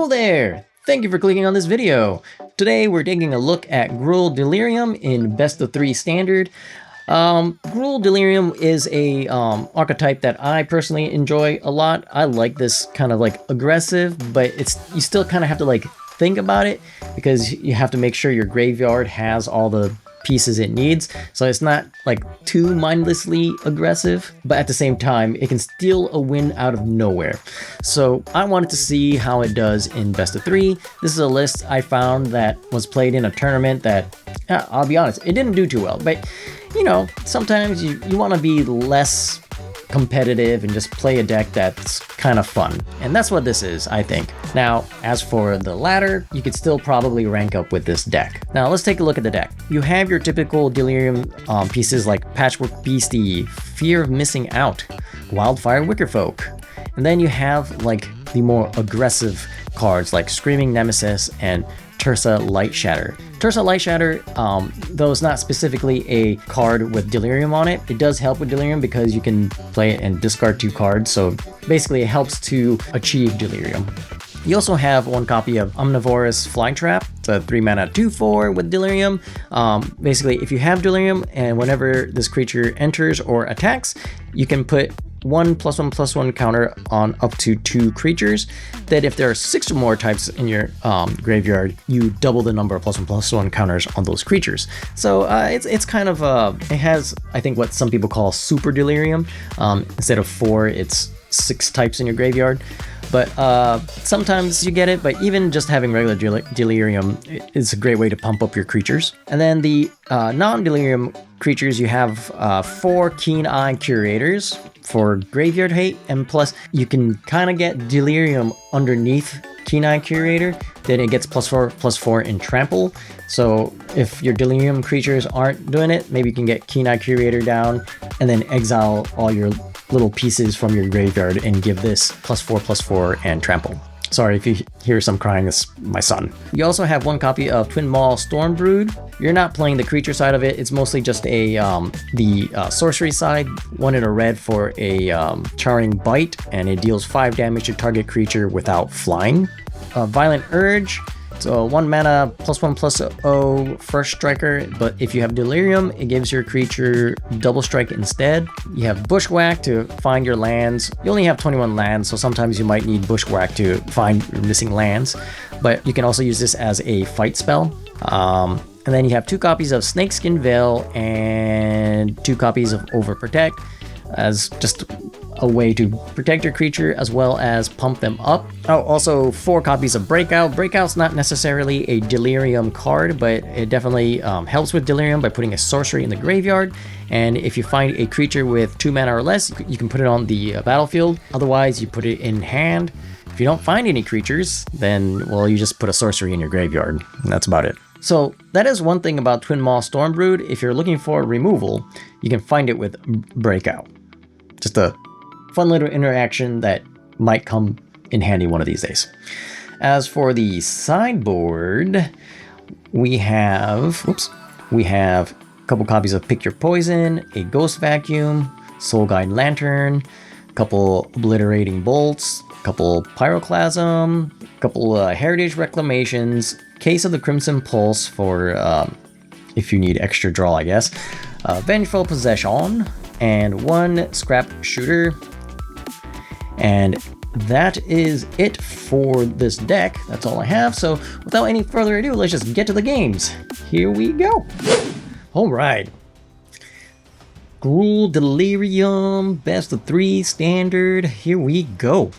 Hello there! Thank you for clicking on this video. Today we're taking a look at Gruul Delirium in Best of 3 Standard. Gruul Delirium is a archetype that I personally enjoy a lot. I like this kind of like aggressive, but you still kind of have to like think about it because you have to make sure your graveyard has all the pieces it needs, so it's not like too mindlessly aggressive, but at the same time it can steal a win out of nowhere. So I wanted to see how it does in best of 3. This is a list I found that was played in a tournament that I'll be honest, it didn't do too well, but you know, sometimes you want to be less competitive and just play a deck that's kind of fun, and that's what this is, I think. Now, as for the ladder, you could still probably rank up with this deck. Now let's take a look at the deck. You have your typical Delirium pieces like Patchwork Beastie, Fear of Missing Out, Wildfire Wickerfolk, and then you have like the more aggressive cards like Screaming Nemesis and Tursa Lightshatter. Tursa Lightshatter, though it's not specifically a card with Delirium on it, it does help with Delirium because you can play it and discard 2 cards, so basically it helps to achieve Delirium. You also have 1 copy of Omnivorous Flytrap. It's a 3-mana 2/4 with Delirium. Basically, if you have Delirium and whenever this creature enters or attacks, you can put 1/1/1 counter on up to 2 creatures. That if there are 6 or more types in your graveyard, you double the number of +1/+1 counters on those creatures. So it's kind of it has, I think, what some people call super Delirium. Instead of 4, it's 6 types in your graveyard. But sometimes you get it, but even just having regular Delirium is a great way to pump up your creatures. And then the non-Delirium creatures, you have 4 Keen Eye Curators for graveyard hate, and plus you can kind of get Delirium underneath Keen Eye Curator, then it gets +4/+4 in trample. So if your Delirium creatures aren't doing it, maybe you can get Keen Eye Curator down and then exile all your little pieces from your graveyard and give this +4/+4 and trample. Sorry if you hear some crying, it's my son. You also have 1 copy of Twin Maw Stormbrood. You're not playing the creature side of it, it's mostly just a the sorcery side. 1 in a red for a Charring Bite, and it deals 5 damage to target creature without flying. Violent Urge. So 1 mana +1/+0 first striker, but if you have Delirium, it gives your creature double strike instead. You have Bushwhack to find your lands. You only have 21 lands, so sometimes you might need Bushwhack to find your missing lands, but you can also use this as a fight spell. And then you have 2 copies of Snakeskin Veil and 2 copies of Overprotect as just a way to protect your creature as well as pump them up. Oh, also 4 copies of Breakout. Breakout's not necessarily a Delirium card, but it definitely helps with Delirium by putting a sorcery in the graveyard. And if you find a creature with 2 mana or less, you can put it on the battlefield. Otherwise, you put it in hand. If you don't find any creatures, then, well, you just put a sorcery in your graveyard. And that's about it. So that is one thing about Twin Maw Stormbrood. If you're looking for removal, you can find it with Breakout. Just a fun little interaction that might come in handy one of these days. As for the sideboard, we have a couple copies of Pick Your Poison, a Ghost Vacuum, Soul Guide Lantern, a couple Obliterating Bolts, a couple Pyroclasm, a couple Heritage Reclamations, Case of the Crimson Pulse for if you need extra draw, I guess, Vengeful Possession, and 1 Scrap Shooter. And that is it for this deck. That's all I have. So without any further ado, let's just get to the games. Here we go. All right. Gruul Delirium, best of 3 standard. Here we go.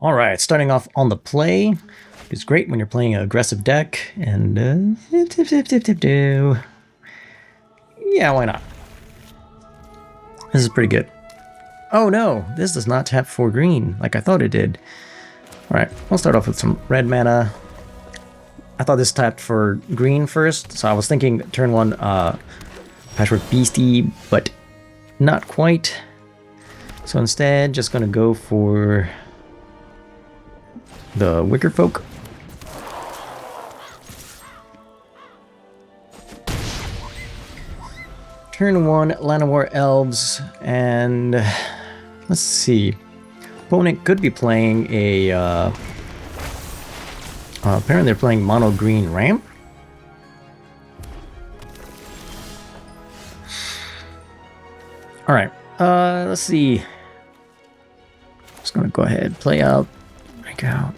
All right, starting off on the play. It's great when you're playing an aggressive deck, and yeah, why not? This is pretty good. Oh no, this does not tap for green like I thought it did. All right, we'll start off with some red mana. I thought this tapped for green first, so I was thinking turn 1 Patchwork Beastie, but not quite. So instead, just gonna go for the Wickerfolk. Turn 1, Llanowar Elves, and let's see. Opponent could be playing a apparently they're playing mono green ramp. All right, let's see. Just gonna go ahead, play out, break out.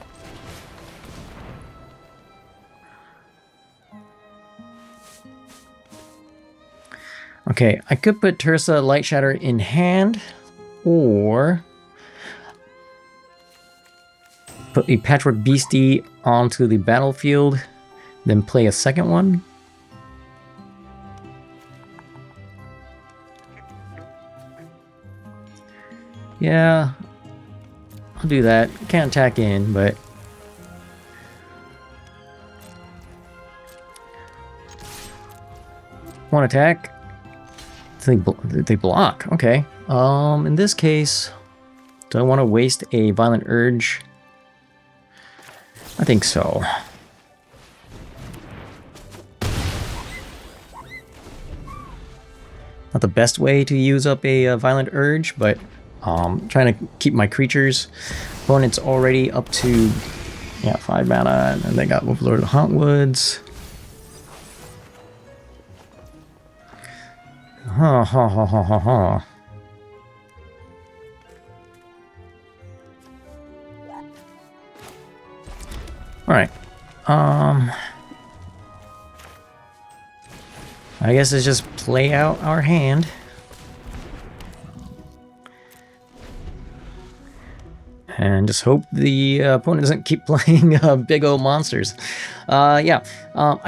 Okay, I could put Tersa Light Shatter in hand, or put a Patchwork Beastie onto the battlefield, then play a second one. Yeah, I'll do that. Can't attack in, but... One attack. They block. Okay. In this case, do I want to waste a Violent Urge? I think so. Not the best way to use up a Violent Urge, but trying to keep my creatures. Opponent's already up to 5 mana, and they got Overlord of the Hauntwoods. Ha ha ha ha ha ha. Alright. I guess it's just play out our hand. And just hope the opponent doesn't keep playing big old monsters. I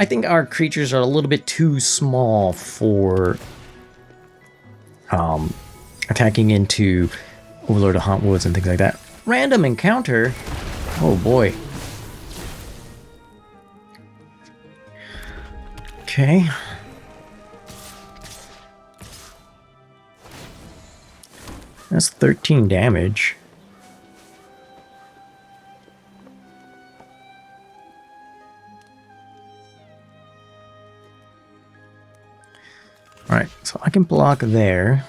think our creatures are a little bit too small for attacking into Overlord of Hauntwoods and things like that. Random encounter? Oh boy. Okay. That's 13 damage. Alright, so I can block there.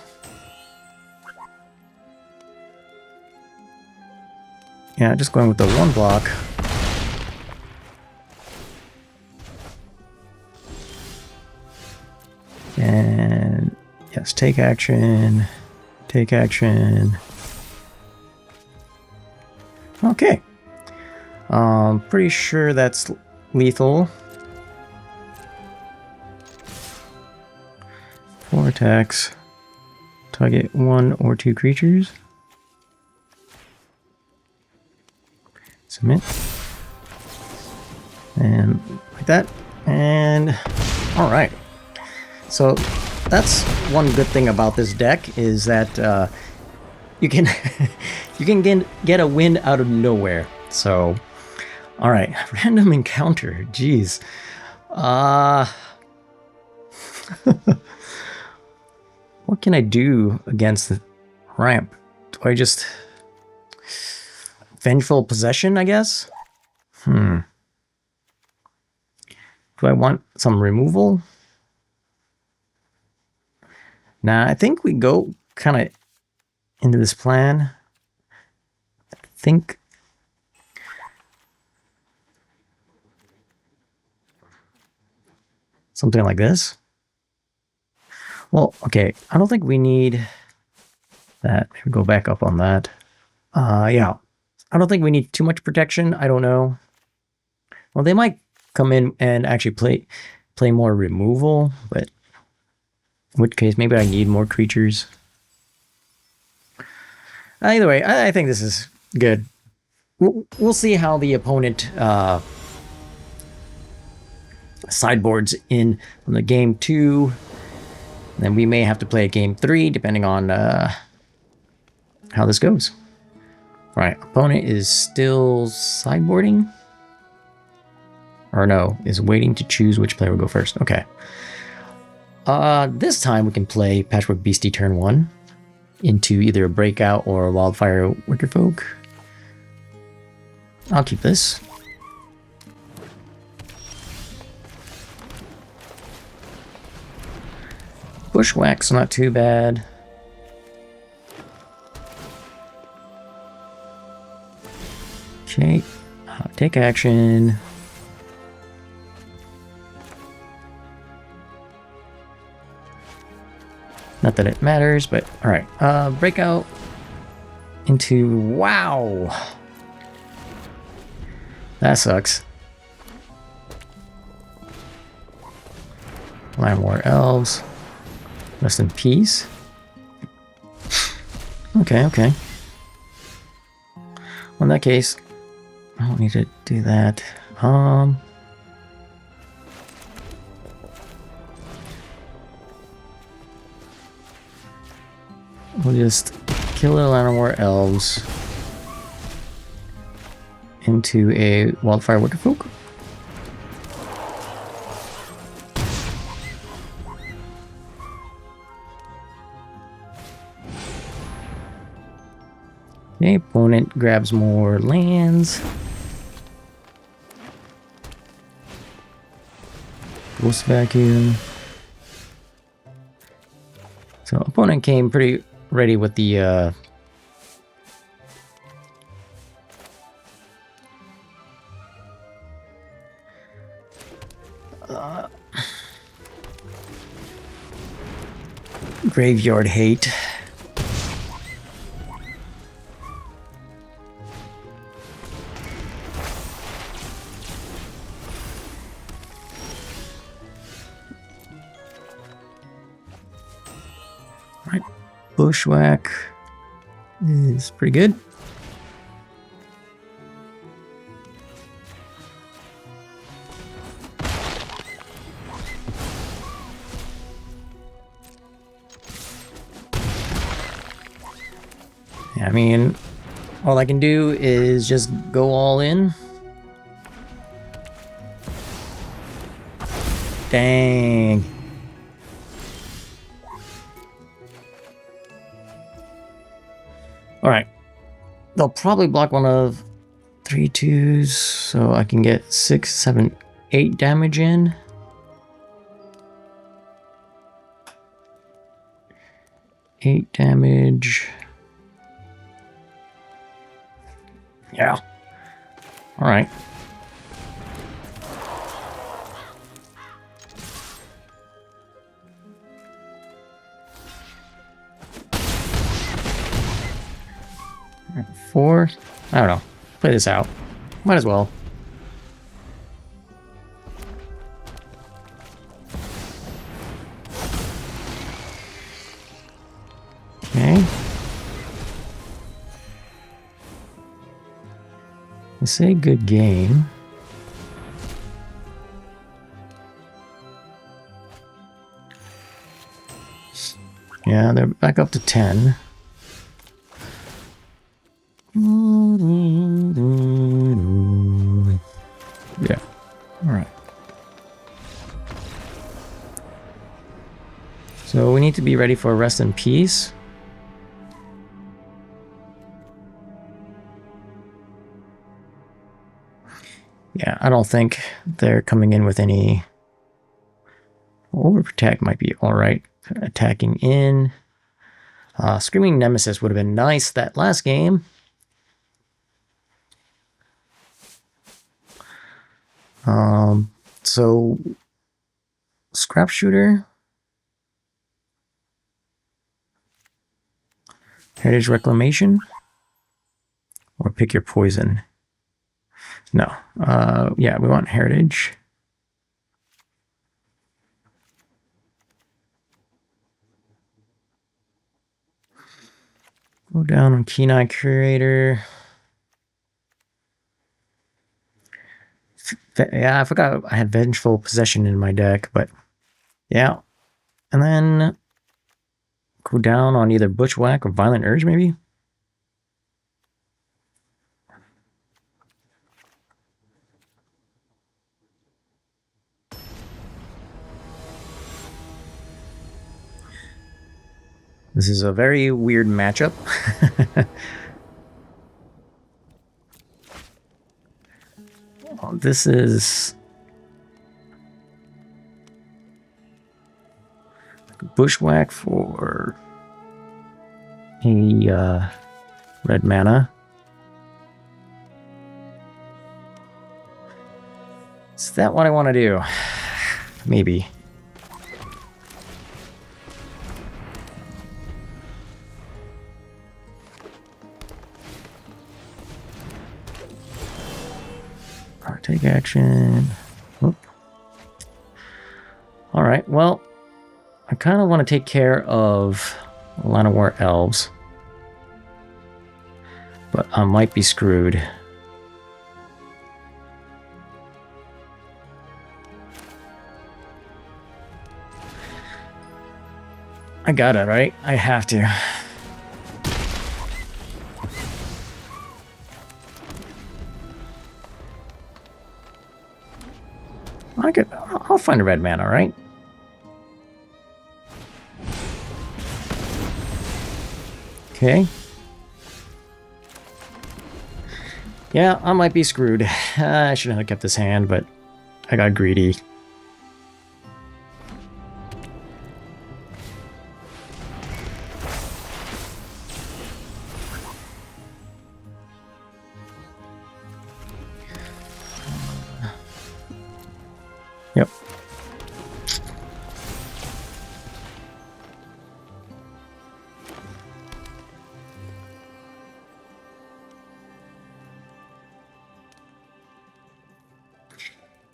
Yeah, just going with the one block. And yes, take action. Take action. Okay. Pretty sure that's lethal. 4 attacks. Target 1 or 2 creatures. Submit. And like that. And alright. So that's one good thing about this deck is that you can you can get a win out of nowhere. So alright. Random encounter. Jeez. What can I do against the ramp? Do I just... Vengeful Possession, I guess? Do I want some removal? Nah, I think we go kind of into this plan. I think... Something like this. Well, okay, I don't think we need that. Maybe go back up on that. Yeah. I don't think we need too much protection. I don't know. Well, they might come in and actually play more removal, but in which case maybe I need more creatures. Either way, I think this is good. We'll see how the opponent sideboards in from the game 2. Then we may have to play a game 3, depending on how this goes. All right, opponent is still sideboarding. Or no, is waiting to choose which player will go first. Okay. This time we can play Patchwork Beastie turn 1 into either a Breakout or a Wildfire Wicked Folk. I'll keep this. Bushwhack's not too bad. Okay, take action. Not that it matters, but alright. Breakout into... Wow! That sucks. Land War Elves. Rest in peace. Okay, okay. Well, in that case, I don't need to do that. We'll just kill the Land War Elves into a Wildfire Wicked Folk. Okay, opponent grabs more lands. Ghost Vacuum. So opponent came pretty ready with the Graveyard Hate. Alright, Bushwhack is pretty good. I mean, all I can do is just go all in. Dang. Alright. They'll probably block one of 3/2s, so I can get 6, 7, 8 damage in. Eight damage. Yeah. Alright. Four? I don't know. Play this out. Might as well. Okay. I say good game. Yeah, they're back up to 10. Yeah. All right. So we need to be ready for Rest in Peace. Yeah, I don't think they're coming in with any... Overprotect might be alright. Attacking in. Screaming Nemesis would have been nice that last game. So... Scrap Shooter. Heritage Reclamation. Or pick your poison. No. Yeah, we want Heritage. Go down on Keen-Eye Curator. Yeah, I forgot I had Vengeful Possession in my deck, but yeah. And then go down on either Bushwhack or Violent Urge, maybe? This is a very weird matchup. Well, this is... Bushwhack for a red mana. Is that what I want to do? Maybe. Take action. Oop. All right, well, I kind of want to take care of a lot of war elves, but I might be screwed. I got it, right? I have to. I'll find a red mana, right? Okay. Yeah, I might be screwed. I shouldn't have kept this hand, but I got greedy. Yep.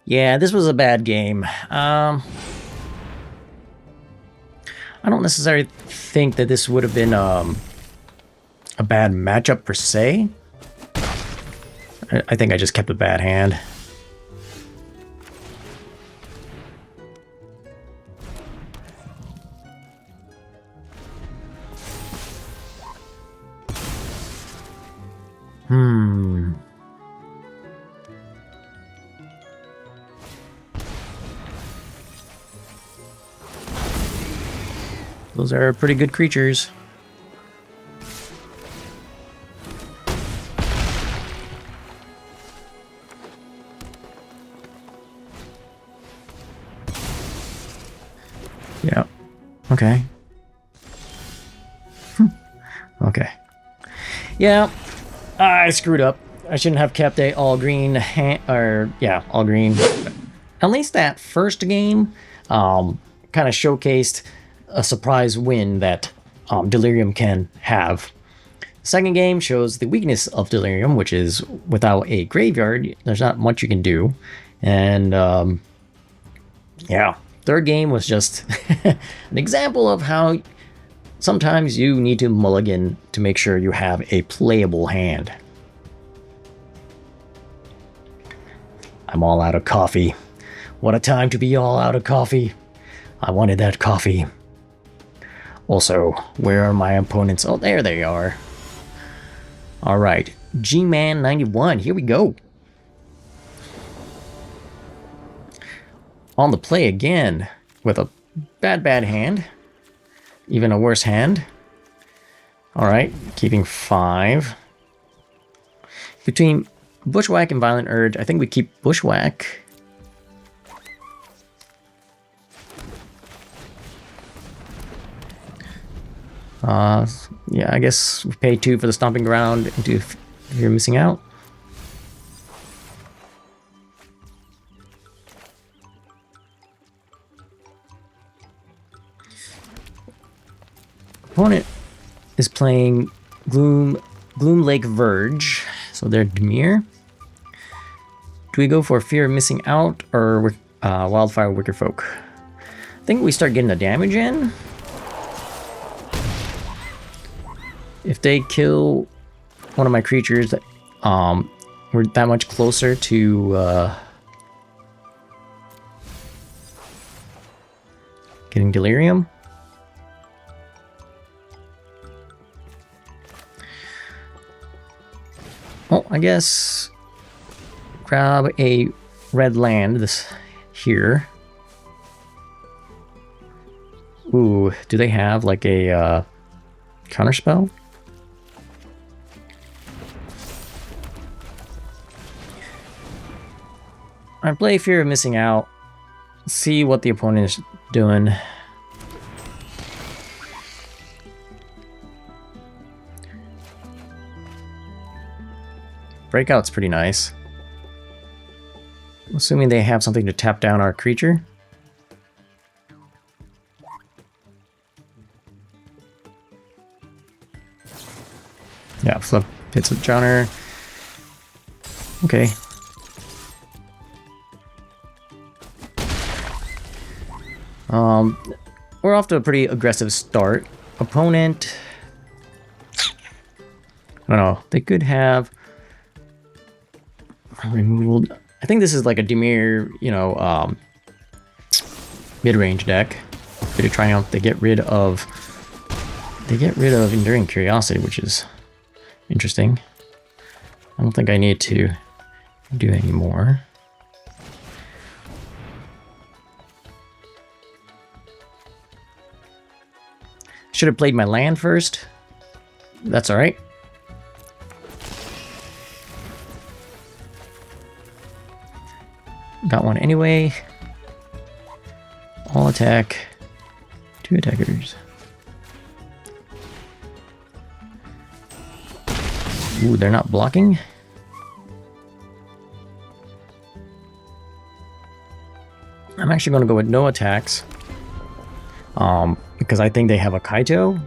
Yeah, this was a bad game. I don't necessarily think that this would have been a bad matchup per se. I think I just kept a bad hand. Those are pretty good creatures. Yeah. Okay. Okay. Yeah. I screwed up. I shouldn't have kept a all green all green. At least that first game kind of showcased a surprise win that Delirium can have. Second game shows the weakness of Delirium, which is without a graveyard, there's not much you can do. And yeah, third game was just an example of how sometimes you need to mulligan to make sure you have a playable hand. I'm all out of coffee. What a time to be all out of coffee. I wanted that coffee. Also, where are my opponents? Oh, there they are. All right, G-Man 91, here we go. On the play again with a bad hand. Even a worse hand. All right, keeping 5. Between Bushwhack and Violent Urge, I think we keep Bushwhack. Yeah, I guess we pay 2 for the Stomping Ground if you're missing out. Opponent is playing Gloom Lake Verge, so they're Dimir. Do we go for Fear of Missing Out or Wildfire Wicker Folk? I think we start getting the damage in. If they kill one of my creatures, we're that much closer to getting Delirium. Well, I guess grab a red land this here. Ooh, do they have like a counterspell? I play Fear of Missing Out, see what the opponent is doing. Breakout's pretty nice. Assuming they have something to tap down our creature. Yeah, flip hits with Johnner. Okay. We're off to a pretty aggressive start. Opponent, I don't know, they could have removed. I think this is like a Dimir, you know, mid-range deck. Bit of Triumph. They get rid of Enduring Curiosity, which is interesting. I don't think I need to do any more. Should have played my land first. That's all right. Got one anyway. All attack. 2 attackers. Ooh, they're not blocking. I'm actually going to go with no attacks. Because I think they have a Kaito.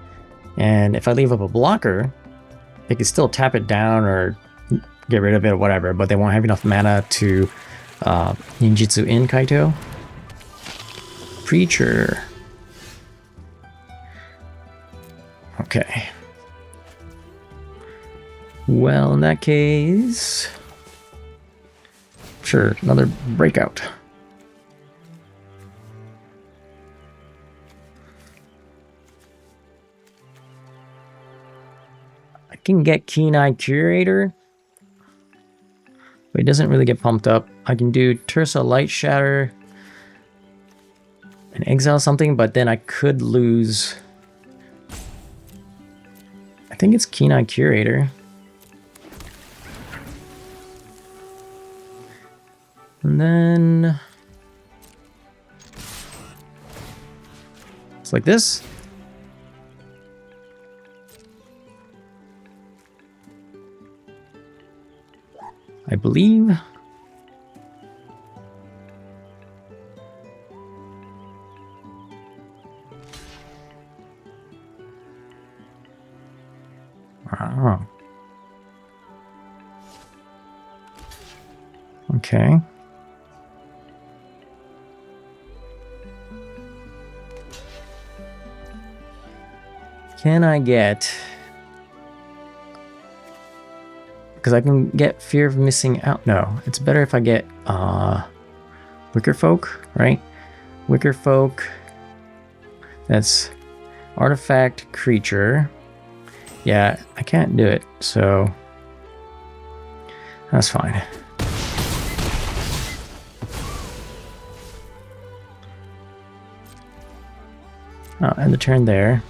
And if I leave up a blocker, they can still tap it down or get rid of it or whatever, but they won't have enough mana to ninjutsu in Kaito. Preacher. Okay. Well, in that case, sure, another breakout. I can get Keen Eye Curator, but it doesn't really get pumped up. I can do Tersa Light Shatter and exile something, but then I could lose. I think it's Keen Eye Curator. And then it's like this. I believe. Oh. Okay. Can I get... Because I can get Fear of Missing Out. No, it's better if I get Wicker Folk, right? Wicker Folk. That's artifact creature. Yeah, I can't do it, so that's fine. Oh, end the turn there.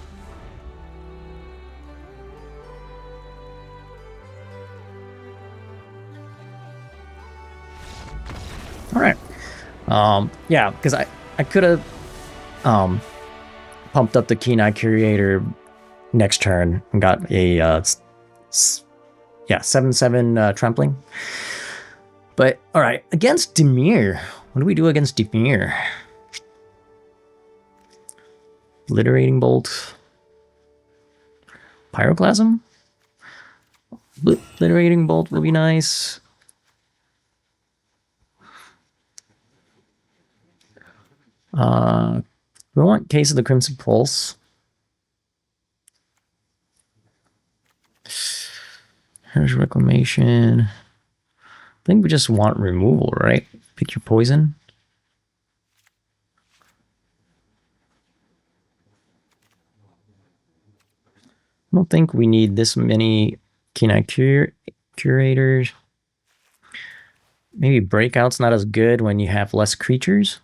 All right. Yeah, because I could have pumped up the Keen Eye Curator next turn and got a 7/7 trampling. But all right, against Dimir, what do we do against Dimir? Obliterating Bolt, Pyroclasm. Obliterating Bolt will be nice. We want Case of the Crimson Pulse. Here's Reclamation. I think we just want removal, right? Pick your poison. I don't think we need this many Keen Eye Curators. Maybe Breakout's not as good when you have less creatures.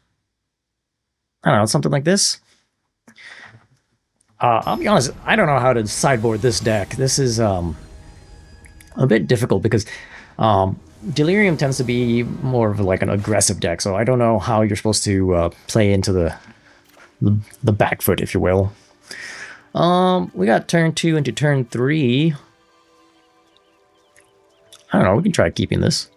I don't know, something like this. I'll be honest, I don't know how to sideboard this deck. This is a bit difficult because Delirium tends to be more of like an aggressive deck, so I don't know how you're supposed to play into the back foot, if you will. We got turn 2 into turn 3. I don't know, we can try keeping this.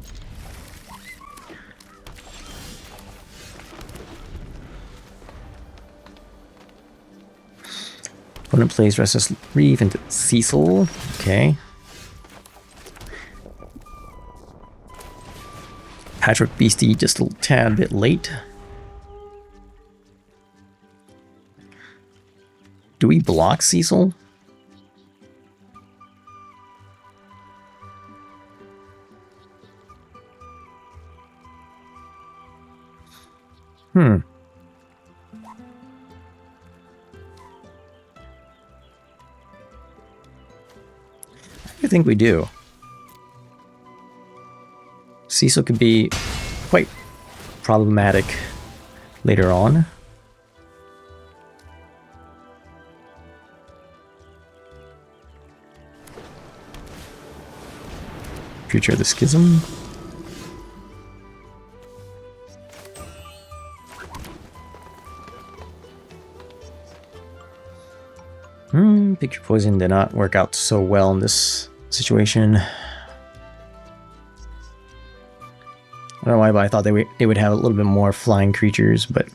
Opponent plays Restless Reef into Cecil. Okay. Patchwork Beastie just a little tad bit late. Do we block Cecil? I think we do. Cecil could be quite problematic later on. Future of the Schism. Picture Poison did not work out so well in this situation. I don't know why, but I thought they would have a little bit more flying creatures, but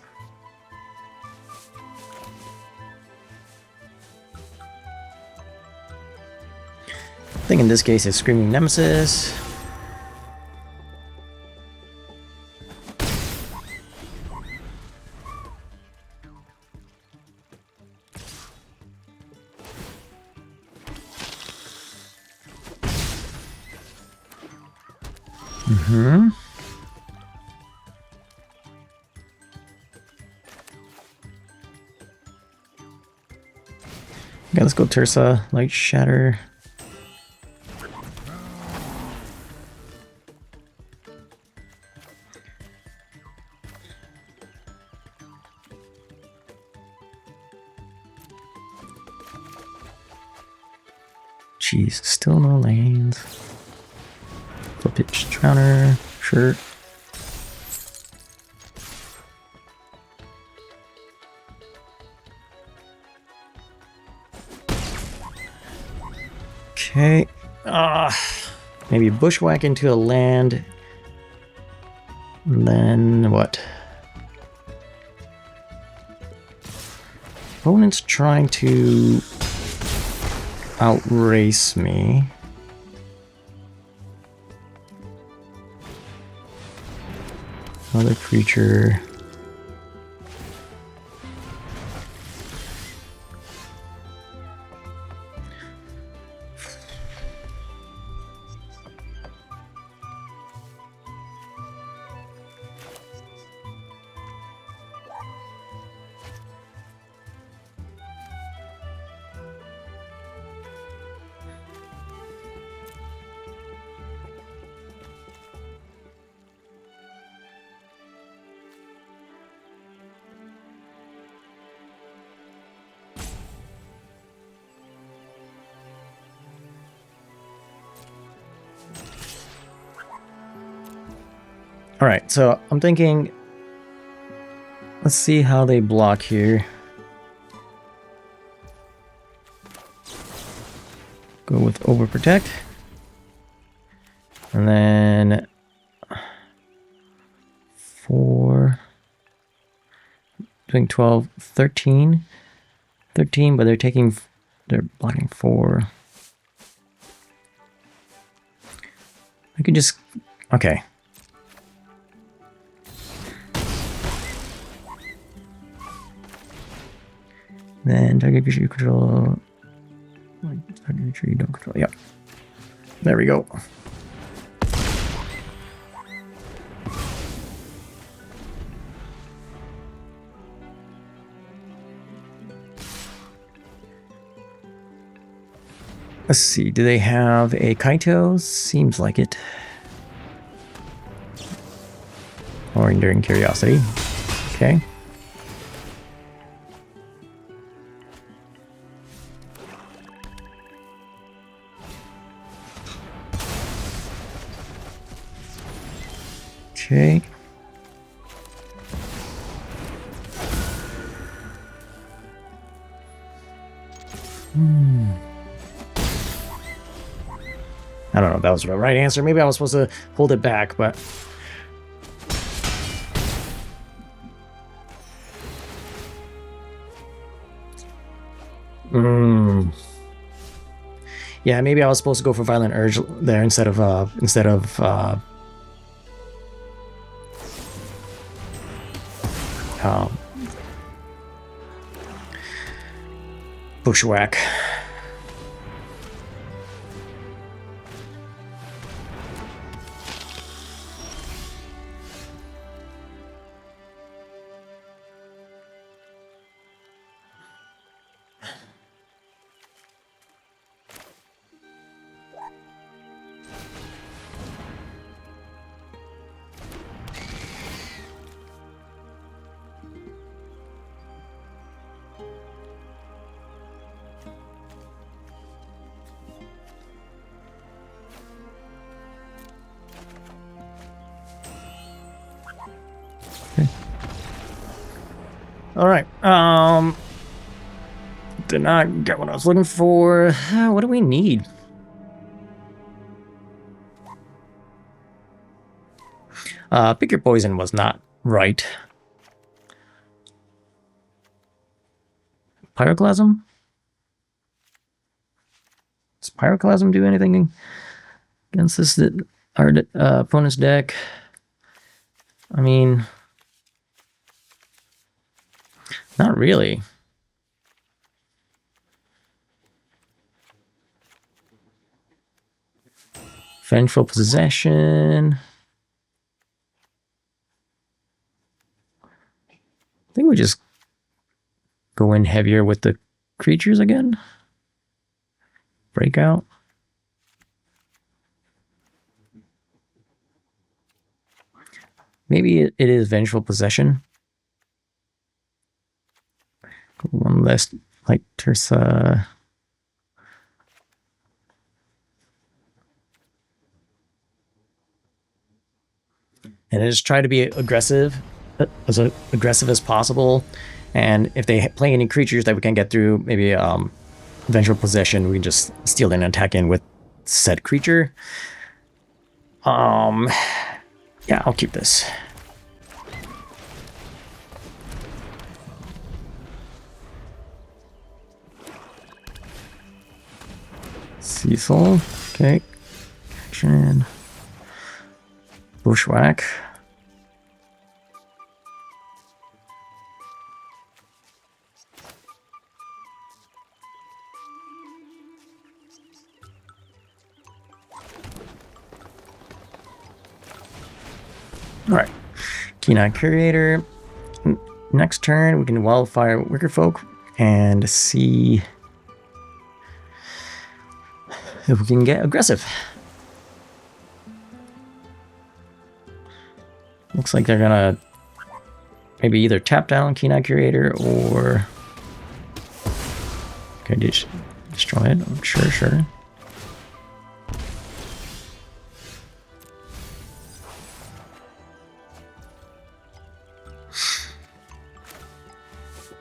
I think in this case it's Screaming Nemesis. Okay, let's go Tersa, Light Shatter. Jeez, still no lanes. Flip Pitch Drowner, sure. Okay. Maybe Bushwhack into a land. And then what? Opponent's trying to outrace me. Another creature. All right, so I'm thinking, let's see how they block here. Go with Overprotect. And then 4, doing 12, 13. 13, but they're blocking 4. I could just, okay. Then target creature you control. Target creature you don't control. Yep. There we go. Let's see. Do they have a Kaito? Seems like it. Or Enduring Curiosity. Okay. Okay. I don't know if that was the right answer. Maybe I was supposed to hold it back, but... Yeah, maybe I was supposed to go for Violent Urge there instead of Bushwhack. All right. Did not get what I was looking for. What do we need? Pick your poison was not right. Pyroclasm? Does Pyroclasm do anything against this our opponent's deck? I mean, not really. Vengeful Possession. I think we just go in heavier with the creatures again. Breakout. Maybe it is Vengeful Possession. One less, like Tersa. And I just try to be aggressive as possible. And if they play any creatures that we can get through, maybe Vengeful Possession, we can just steal an attack in with said creature. Yeah, I'll keep this. Cecil, okay. Action. Bushwhack. All right, Keen-Eye Curator. Next turn, we can Wildfire Wicker Folk and see if we can get aggressive. Looks like they're gonna maybe either tap down Keen-Eye Curator or okay, destroy it. Sure.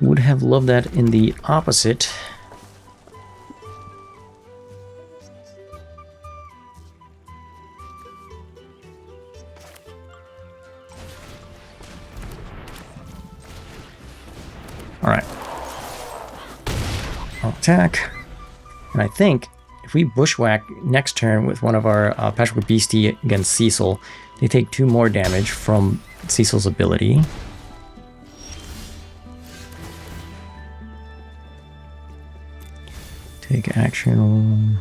Would have loved that in the opposite. All right. I'll attack. And I think if we Bushwhack next turn with one of our Patchwork Beastie against Cecil, they take 2 more damage from Cecil's ability. Take action.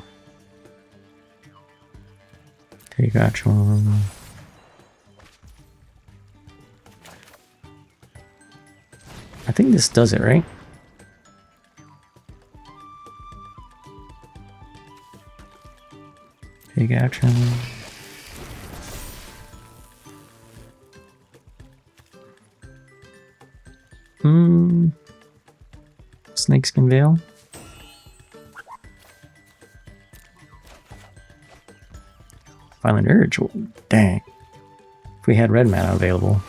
Take action. I think this does it, right? Take action. Snakeskin Veil. Violent Urge. Oh, dang. If we had red mana available.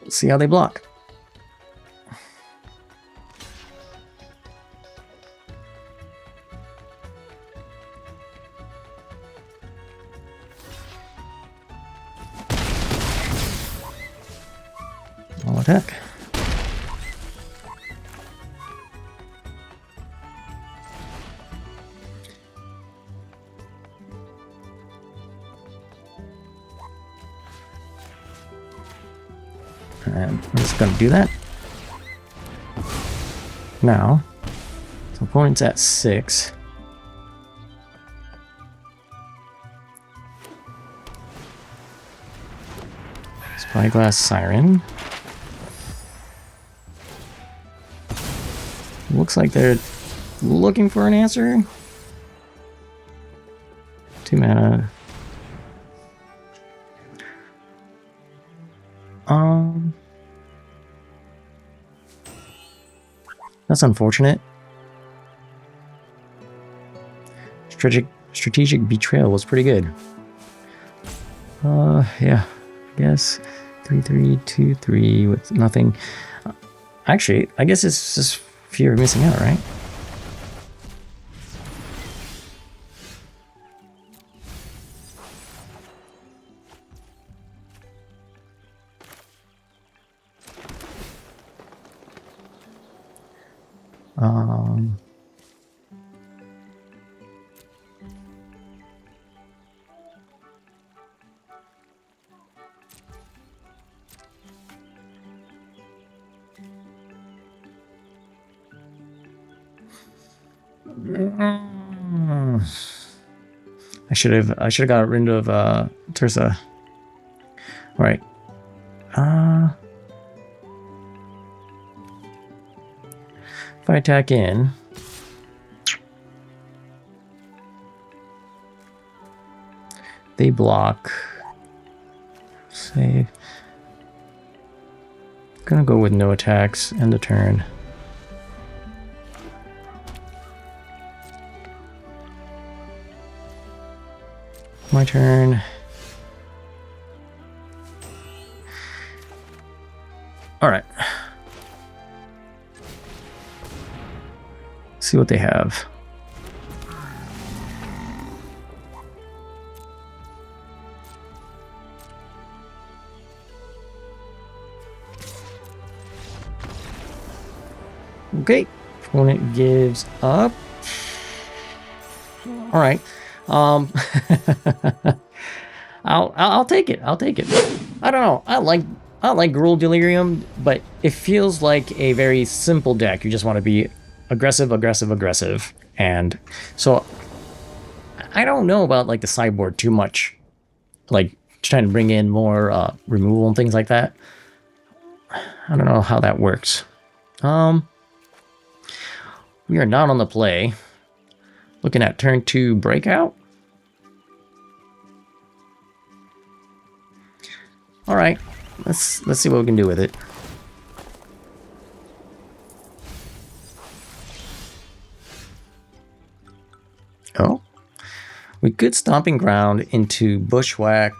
Let's see how they block. All attack. And we're just going to do that. Now, the opponent's at 6. Spyglass Siren. Looks like they're looking for an answer. 2 mana. That's unfortunate. Strategic Betrayal was pretty good. Yeah, I guess 3-3-2-3 with nothing. Actually, I guess it's just fear of missing out, right? I should have got rid of Tersa. All right. If I attack in, they block. Save. Gonna go with no attacks, end the turn. My turn. All right. See what they have. Okay. Opponent gives up. All right. I'll take it. I'll take it. I don't know. I like Gruul Delirium, but it feels like a very simple deck. You just want to be aggressive, aggressive, aggressive, and so I don't know about like the sideboard too much, like trying to bring in more removal and things like that. I don't know how that works. We are not on the play. Looking at turn 2 breakout. All right, let's see what we can do with it. Oh, we could Stomping Ground into Bushwhack,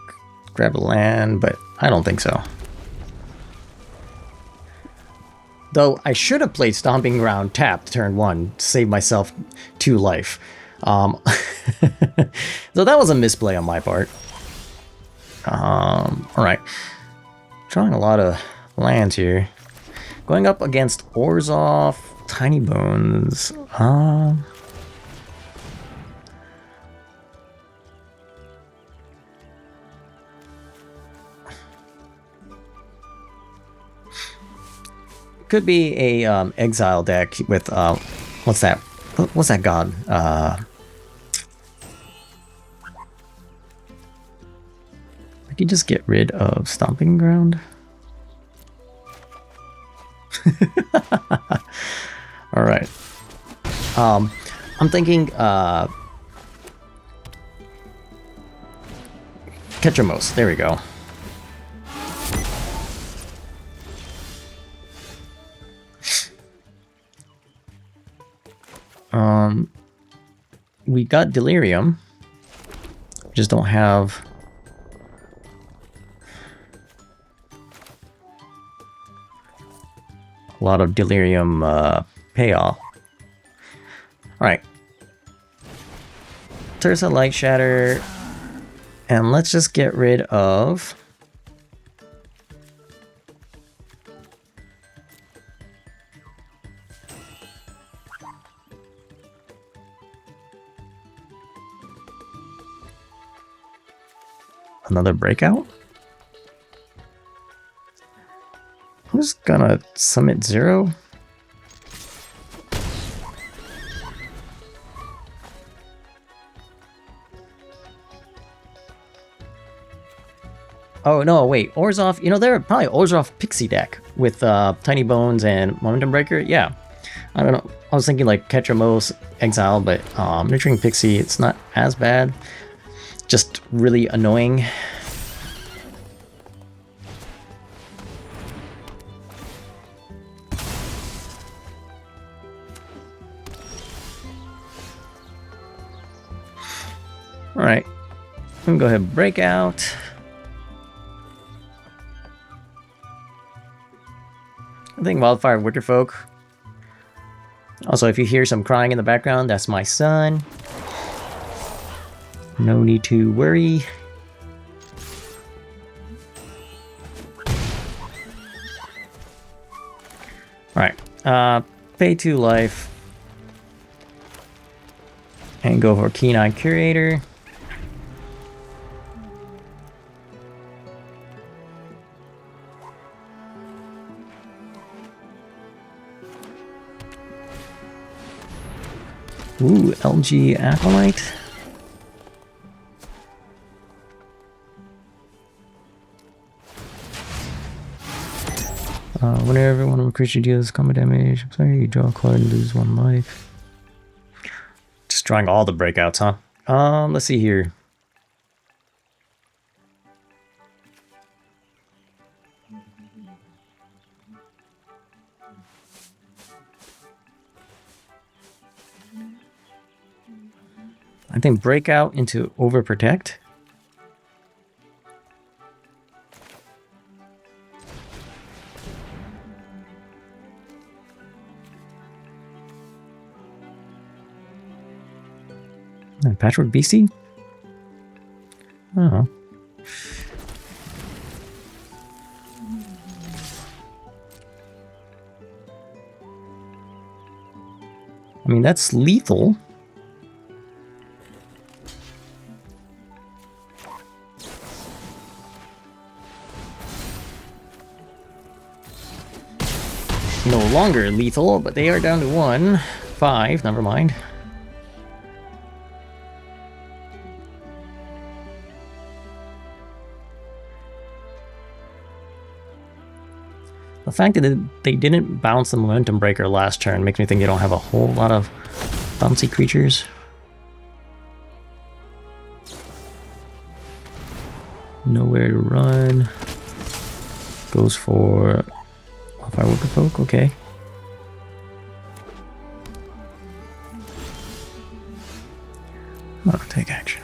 grab a land, but I don't think so. Though I should have played Stomping Ground tapped turn 1 to save myself 2 life. So that was a misplay on my part. All right. Drawing a lot of lands here. Going up against Orzhov, Tiny Bones. Could be a exile deck with what's that? What's that god? I could just get rid of Stomping Ground. All right. I'm thinking Ketchamos. There we go. We got Delirium. Just don't have a lot of Delirium payoff. Alright. Tersa Light Shatter. And let's just get rid of... another breakout? I'm just gonna summit 0. Oh no, wait, Orzhov, you know, they're probably Orzhov Pixie deck with Tiny Bones and Momentum Breaker. Yeah, I don't know. I was thinking like Ketramos, Exile, but Nurturing Pixie, it's not as bad. Just really annoying. Alright, I'm gonna go ahead and break out. I think Wildfire Wicker Folk. Also, if you hear some crying in the background, that's my son. No need to worry. Alright, pay 2 life. And go for Keen-Eye Curator. Ooh, LG Acolyte. Whenever one of a creature deals combat damage, I'm sorry, you draw a card and lose 1 life. Just drawing all the breakouts, huh? Let's see here. I think breakout into overprotect. And Patchwork Beastie? Oh. I mean, that's lethal. No longer lethal, but they are down to 1. 5, never mind. The fact that they didn't bounce the Momentum Breaker last turn makes me think they don't have a whole lot of bouncy creatures. Nowhere to run. Goes for Fire Wicker Folk, okay. I'll take action.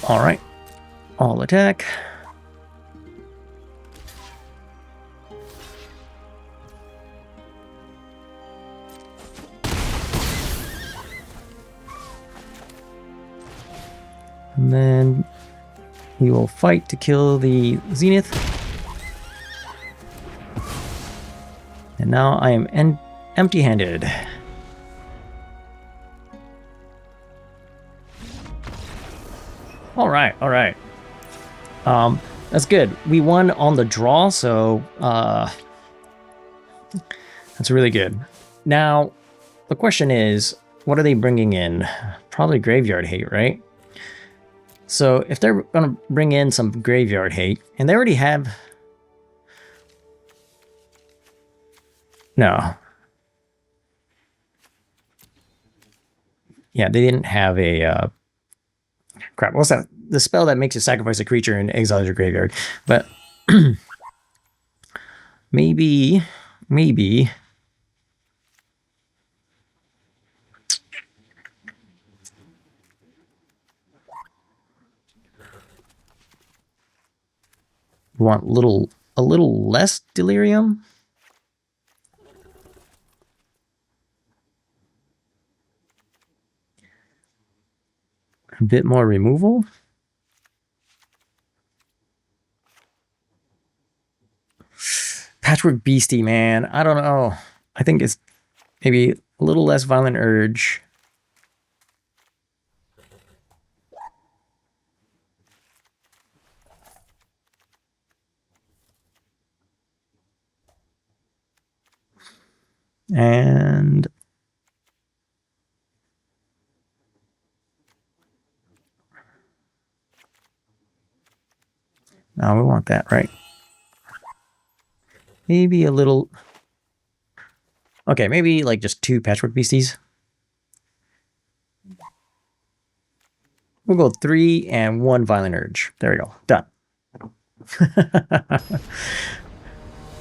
All right, all attack. And then he will fight to kill the Zenith. And now I am empty-handed. All right, all right. That's good. We won on the draw, so that's really good. Now, the question is, what are they bringing in? Probably Graveyard Hate, right? So if they're going to bring in some Graveyard Hate, and they already have... No. Yeah, they didn't have a Crap, what's that? The spell that makes you sacrifice a creature and exile your graveyard. But maybe. Want a little less Delirium? A bit more removal? Patchwork Beastie, man. I don't know. I think it's maybe a little less Violent Urge. And no, we want that, right? Maybe a little. Okay, maybe like just 2 Patchwork Beasties. We'll go 3 and 1 Violent Urge. There we go. Done.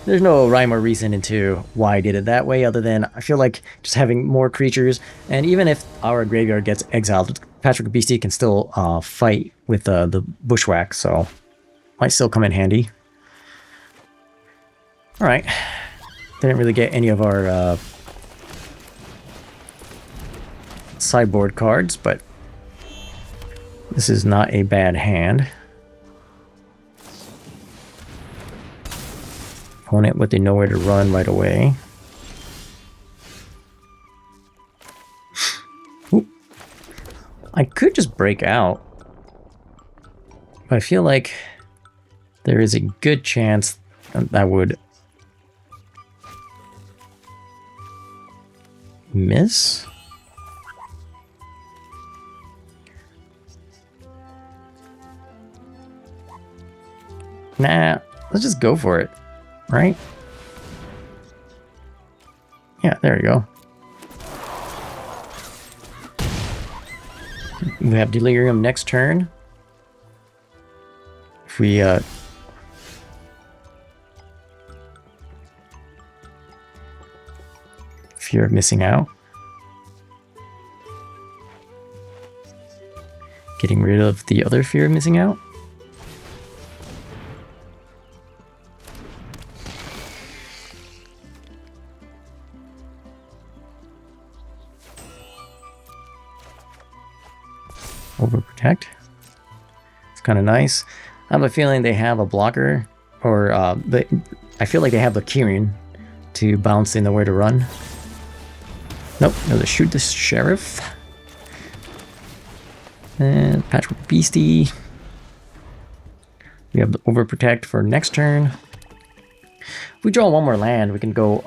There's no rhyme or reason into why I did it that way, other than I feel like just having more creatures, and even if our graveyard gets exiled, Patchwork Beastie can still fight with the Bushwhack, so might still come in handy. All right, didn't really get any of our sideboard cards, but this is not a bad hand. Opponent with the nowhere to run right away. Ooh. I could just break out, but I feel like there is a good chance that would miss. Nah, let's just go for it, right? Yeah, there you go. We have Delirium next turn. If we fear of missing out. Getting rid of the other fear of missing out. Overprotect. It's kind of nice. I have a feeling they have a blocker, or I feel like they have the Kieran to bounce in the where to run. Nope, no, to shoot the Sheriff. And Patchwork Beastie. We have the Overprotect for next turn. If we draw one more land, we can go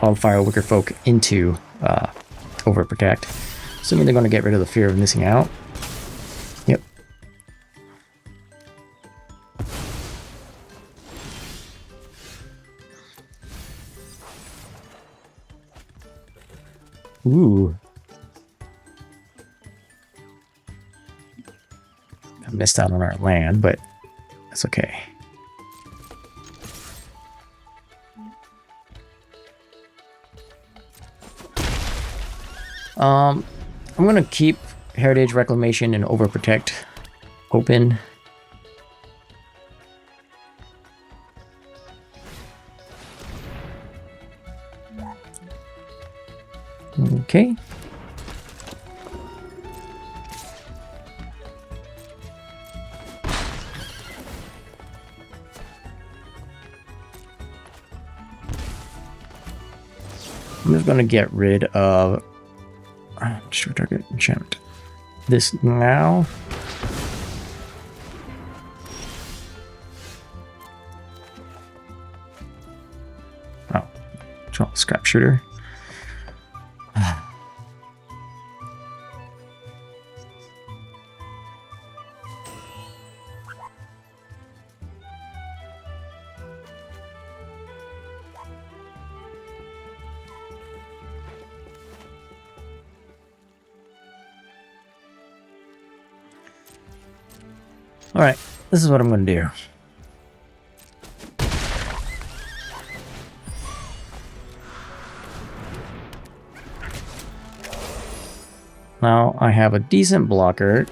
Wildfire Wicker Folk into Overprotect. Assuming they're going to get rid of the fear of missing out. Yep. Ooh. I missed out on our land, but that's okay. I'm going to keep Heritage Reclamation and Overprotect open. Okay. I'm just going to get rid of destroy target enchantment. This now. Oh, draw scrap shooter. Alright, this is what I'm going to do. Now I have a decent blocker.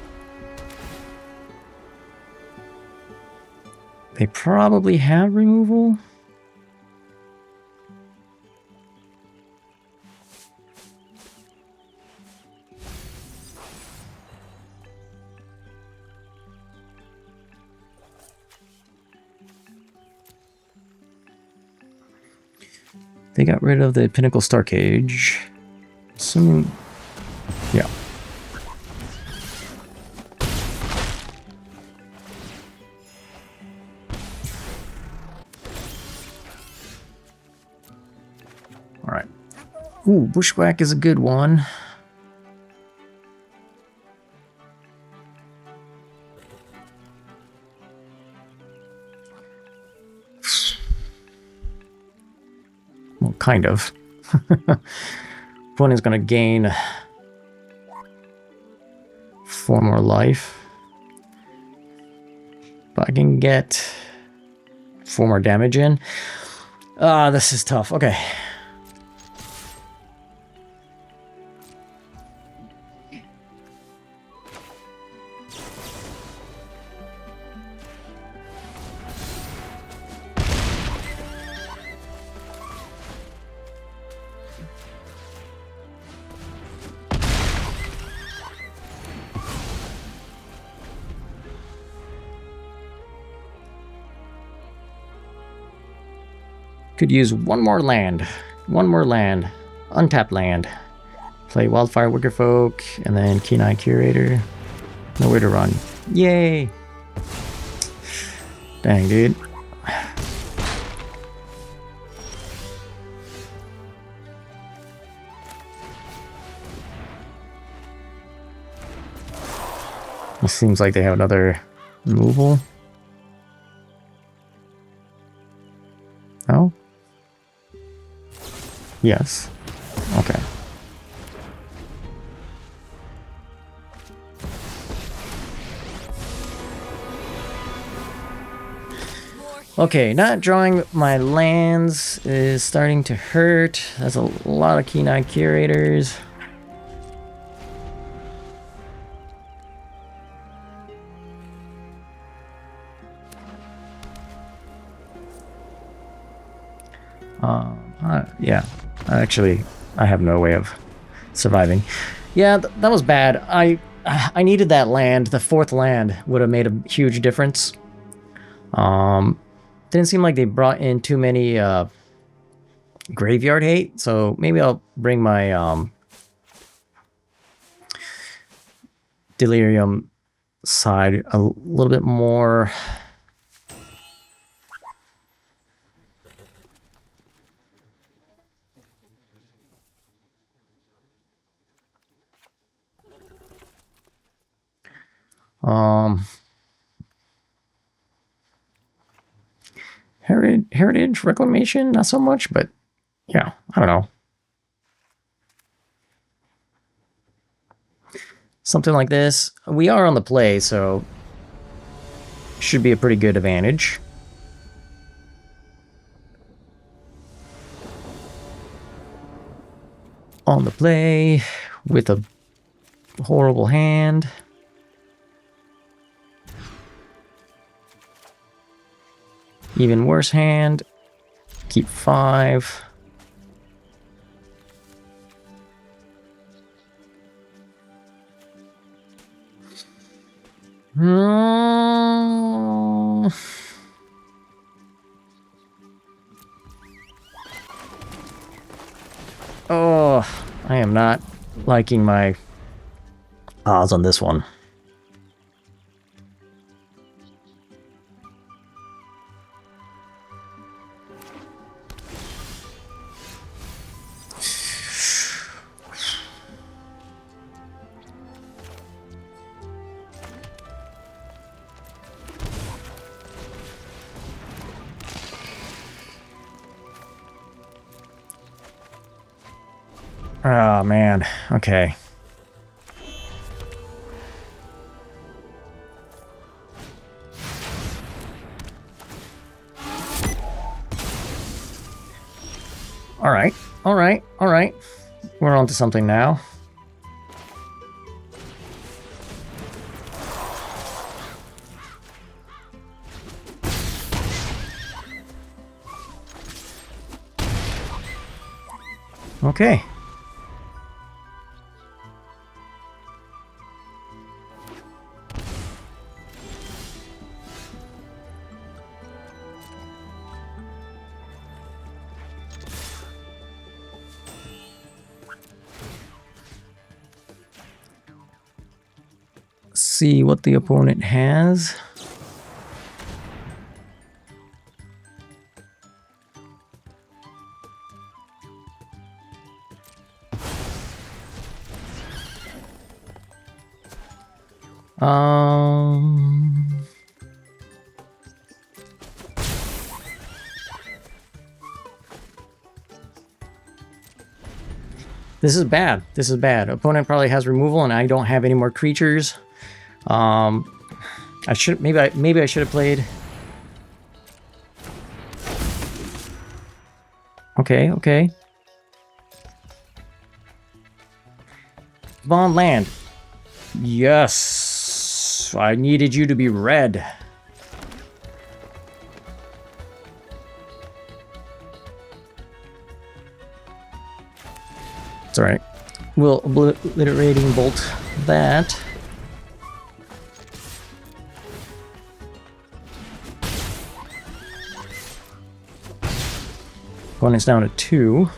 They probably have removal. They got rid of the Pinnacle Star Cage. Assuming... yeah. Alright. Ooh, Bushwhack is a good one. Well, kind of. Opponent's gonna gain 4 more life. But I can get 4 more damage in. Ah, this is tough. Okay. Could use one more land. One more land. Untapped land. Play Wildfire Wickerfolk, and then Keen-Eye Curator. Nowhere to run. Yay! Dang, dude. It seems like they have another removal. Oh? Yes. Okay. Okay, not drawing my lands is starting to hurt. That's a lot of Keen-Eye Curators. Yeah, actually, I have no way of surviving. Yeah, that was bad. I needed that land. The 4th land would have made a huge difference. Didn't seem like they brought in too many graveyard hate, so maybe I'll bring my Delirium side a little bit more. Heritage Reclamation, not so much, but yeah, I don't know. Something like this. We are on the play, so should be a pretty good advantage. On the play with a horrible hand. Even worse hand. Keep 5. Oh, I am not liking my odds on this one. Oh, man. Okay. All right, all right, all right. We're on to something now. Okay. See what the opponent has. This is bad. This is bad. Opponent probably has removal, and I don't have any more creatures. I should maybe I should have played. Okay, okay. Bond land. Yes, I needed you to be red. It's all right. We'll obliterating bolt that. Opponent's down to 2.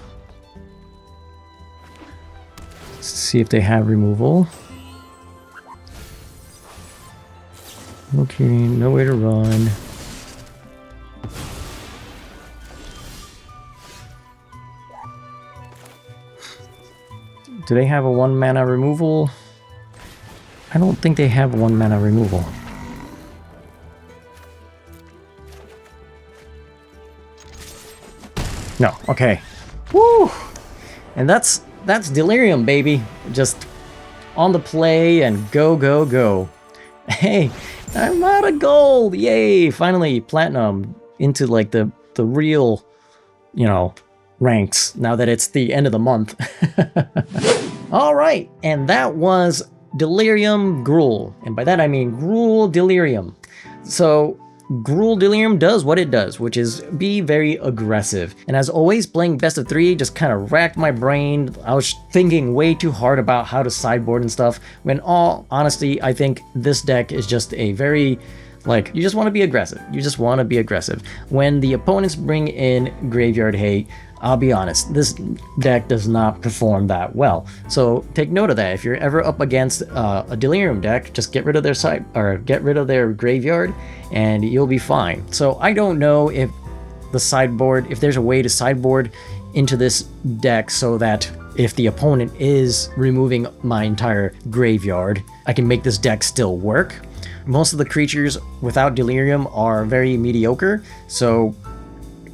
Let's see if they have removal. Okay, nowhere to run. Do they have a 1 mana removal? I don't think they have 1 mana removal. No, okay. Woo! And that's Delirium, baby. Just on the play and go, go, go. Hey, I'm out of gold! Yay! Finally, platinum into like the real, you know, ranks now that it's the end of the month. All right, and that was Delirium Gruul. And by that I mean Gruul Delirium. So Gruul Delirium does what it does, which is be very aggressive. And as always, playing best of 3 just kind of racked my brain. I was thinking way too hard about how to sideboard and stuff, when all honesty, I think this deck is just a very, like, you just want to be aggressive. You just want to be aggressive. When the opponents bring in Graveyard Hate, I'll be honest, this deck does not perform that well. So take note of that. If you're ever up against a Delirium deck, just get rid of their side or get rid of their graveyard, and you'll be fine. So I don't know if the sideboard, if there's a way to sideboard into this deck so that if the opponent is removing my entire graveyard, I can make this deck still work. Most of the creatures without Delirium are very mediocre, so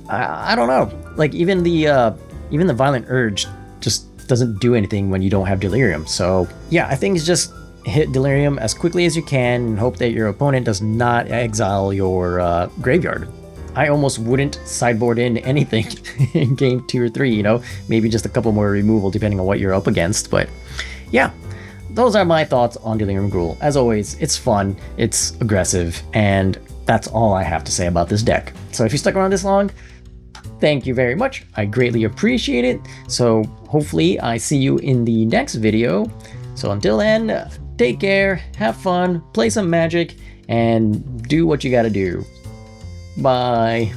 I don't know. Like even the Violent Urge just doesn't do anything when you don't have Delirium. So yeah, I think it's just hit Delirium as quickly as you can and hope that your opponent does not exile your graveyard. I almost wouldn't sideboard in anything in game 2 or 3, you know, maybe just a couple more removal depending on what you're up against. But yeah, those are my thoughts on Delirium Gruul. As always, it's fun, it's aggressive, and that's all I have to say about this deck. So if you stuck around this long, thank you very much. I greatly appreciate it. So hopefully I see you in the next video. So until then, take care, have fun, play some Magic, and do what you gotta do. Bye.